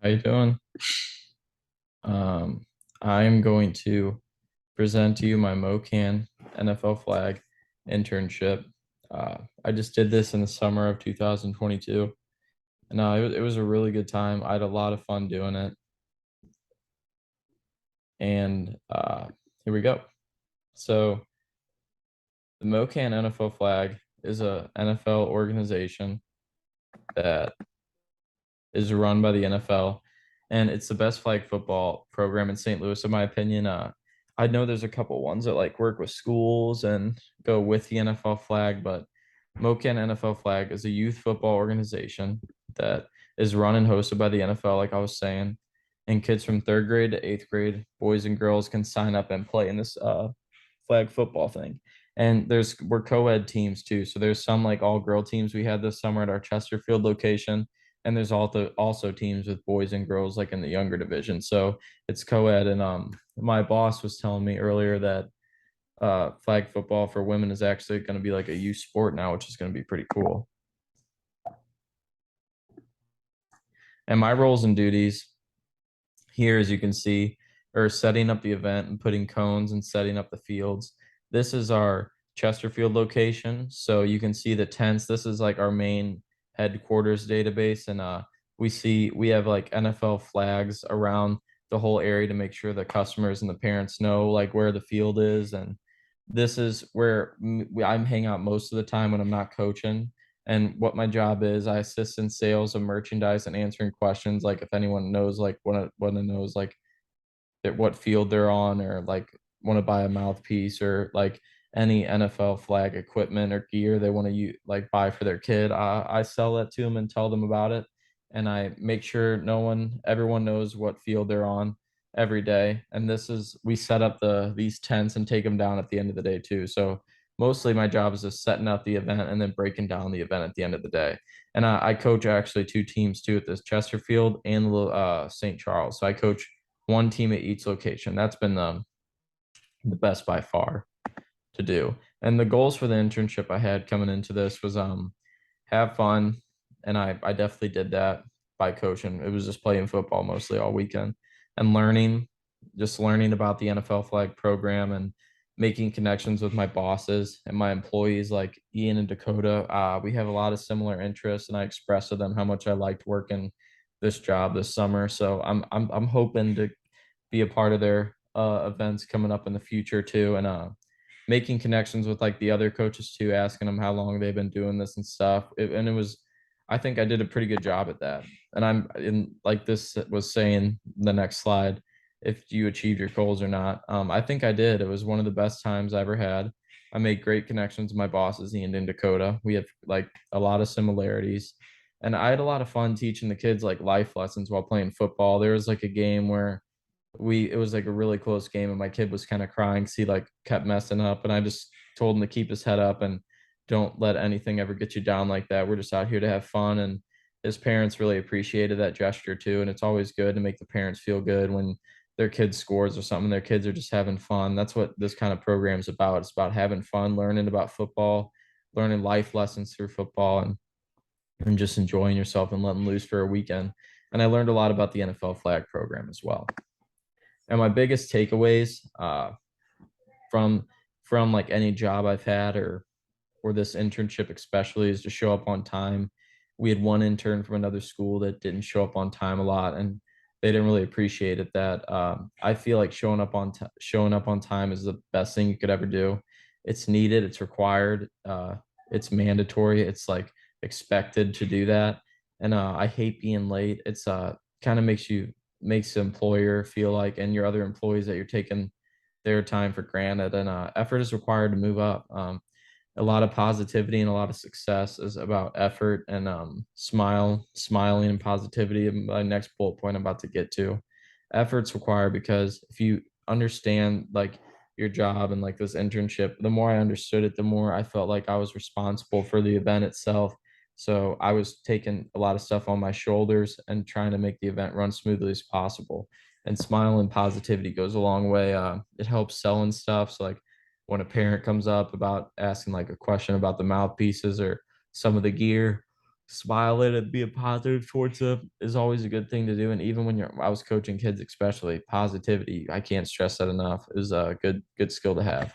How you doing? Um, I'm going to present to you my MoCan NFL flag internship. I just did this in the summer of 2022, and it was a really good time. I had a lot of fun doing it, and here we go. So the MoCan NFL flag is a NFL organization that is run by the NFL, and it's the best flag football program in St. Louis, in my opinion. I know there's a couple ones that like work with schools and go with the NFL flag, but MoCan NFL flag is a youth football organization that is run and hosted by the NFL, like I was saying. And kids from third grade to eighth grade, boys and girls, can sign up and play in this flag football thing. And we're co-ed teams too. So there's some like all girl teams we had this summer at our Chesterfield location, and there's also teams with boys and girls like in the younger division. So it's co-ed. And my boss was telling me earlier that flag football for women is actually going to be like a youth sport now, which is going to be pretty cool. And my roles and duties here, as you can see, are setting up the event and putting cones and setting up the fields. This is our Chesterfield location. So you can see the tents. This is like our main headquarters database. And we have like NFL flags around the whole area to make sure the customers and the parents know like where the field is. And this is where I'm hang out most of the time when I'm not coaching. And what my job is, I assist in sales and merchandise and answering questions. Like if anyone knows, like want to knows like what field they're on, or like want to buy a mouthpiece, or like any NFL flag equipment or gear they want to like buy for their kid. I sell that to them and tell them about it, and I make sure everyone knows what field they're on every day. And we set up these tents and take them down at the end of the day too. So mostly my job is just setting up the event and then breaking down the event at the end of the day. And I coach actually two teams too at this Chesterfield and St. Charles. So I coach one team at each location. That's been the best by far to do. And the goals for the internship I had coming into this was have fun, and I definitely did that by coaching. It was just playing football mostly all weekend and just learning about the NFL flag program and making connections with my bosses and my employees like Ian and Dakota. We have a lot of similar interests, and I expressed to them how much I liked working this job this summer. So I'm hoping to be a part of their events coming up in the future too, and making connections with like the other coaches too, asking them how long they've been doing this and stuff. I think I did a pretty good job at that. And I'm in like this was saying the next slide, if you achieved your goals or not. I think I did. It was one of the best times I ever had. I made great connections with my bosses, Ian and Dakota. We have like a lot of similarities. And I had a lot of fun teaching the kids like life lessons while playing football. There was like a game where it was like a really close game, and my kid was kind of crying because he like kept messing up, and I just told him to keep his head up and don't let anything ever get you down like that. We're just out here to have fun. And his parents really appreciated that gesture too, and it's always good to make the parents feel good when their kid scores or something. Their kids are just having fun. That's what this kind of program is about. It's about having fun, learning about football, learning life lessons through football, and just enjoying yourself and letting loose for a weekend. And I learned a lot about the NFL flag program as well. And my biggest takeaways from from like any job I've had, or this internship especially, is to show up on time. We had one intern from another school that didn't show up on time a lot, and they didn't really appreciate it. That I feel like showing up on time is the best thing you could ever do. It's needed. It's required. It's mandatory. It's like expected to do that. And I hate being late. It's kind of makes the employer feel like, and your other employees, that you're taking their time for granted. And effort is required to move up. A lot of positivity and a lot of success is about effort and smiling and positivity. And my next bullet point I'm about to get to, effort's required, because if you understand like your job and like this internship, the more I understood it, the more I felt like I was responsible for the event itself. So I was taking a lot of stuff on my shoulders and trying to make the event run smoothly as possible. And smile and positivity goes a long way. It helps selling stuff. So like when a parent comes up about asking like a question about the mouthpieces or some of the gear, smile it and be a positive towards them is always a good thing to do. And even when I was coaching kids, especially positivity, I can't stress that enough, is a good skill to have.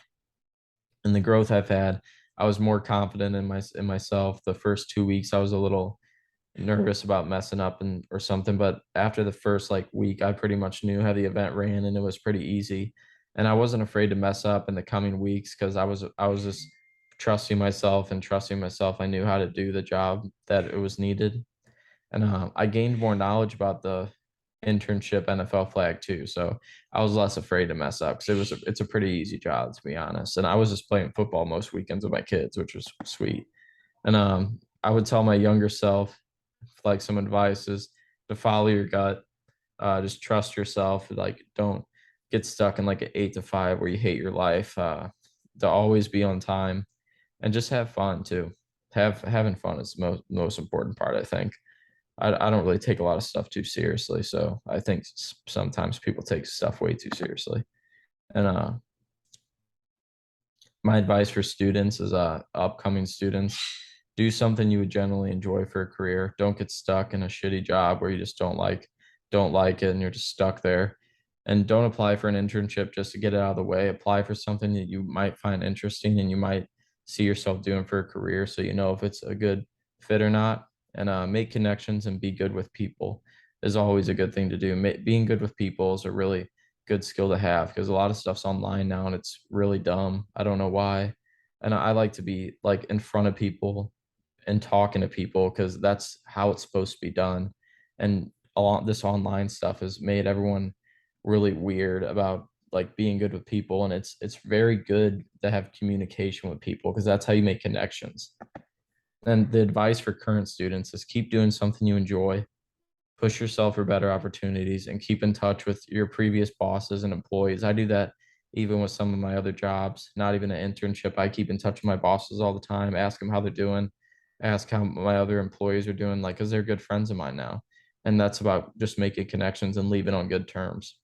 And the growth I've had, I was more confident in myself. The first 2 weeks, I was a little nervous about messing up and or something, but after the first like week, I pretty much knew how the event ran, and it was pretty easy. And I wasn't afraid to mess up in the coming weeks because I was just trusting myself. I knew how to do the job that it was needed, and I gained more knowledge about the internship NFL flag too. So I was less afraid to mess up because it's a pretty easy job, to be honest. And I was just playing football most weekends with my kids, which was sweet. And I would tell my younger self, like, some advice is to follow your gut. Just trust yourself. Like, don't get stuck in like an 8 to 5 where you hate your life. To always be on time and just have fun too. Having fun is the most important part, I think. I don't really take a lot of stuff too seriously, so I think sometimes people take stuff way too seriously. And my advice for students is upcoming students, do something you would generally enjoy for a career. Don't get stuck in a shitty job where you just don't like it and you're just stuck there. And don't apply for an internship just to get it out of the way. Apply for something that you might find interesting and you might see yourself doing for a career, so you know if it's a good fit or not. And make connections and be good with people is always a good thing to do. Being good with people is a really good skill to have because a lot of stuff's online now and it's really dumb. I don't know why. And I like to be like in front of people and talking to people because that's how it's supposed to be done. And a lot this online stuff has made everyone really weird about like being good with people. And it's very good to have communication with people because that's how you make connections. And the advice for current students is keep doing something you enjoy, push yourself for better opportunities, and keep in touch with your previous bosses and employees. I do that even with some of my other jobs, not even an internship. I keep in touch with my bosses all the time, ask them how they're doing, ask how my other employees are doing, like, because they're good friends of mine now. And that's about just making connections and leaving on good terms.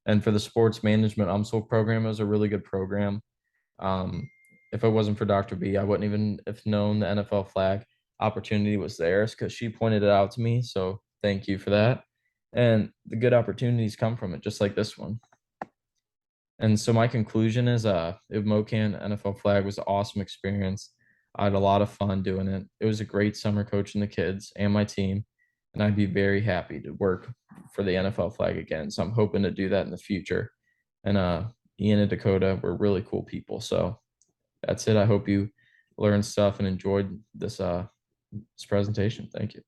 And for the sports management UMSL program, it was a really good program. Um, if it wasn't for Dr. B, I wouldn't even have known the NFL flag opportunity was theirs because she pointed it out to me. So thank you for that. And the good opportunities come from it, just like this one. And so my conclusion is MoCan NFL flag was an awesome experience. I had a lot of fun doing it. It was a great summer coaching the kids and my team. And I'd be very happy to work for the NFL flag again. So I'm hoping to do that in the future. And Ian and Dakota were really cool people. So that's it. I hope you learned stuff and enjoyed this presentation. Thank you.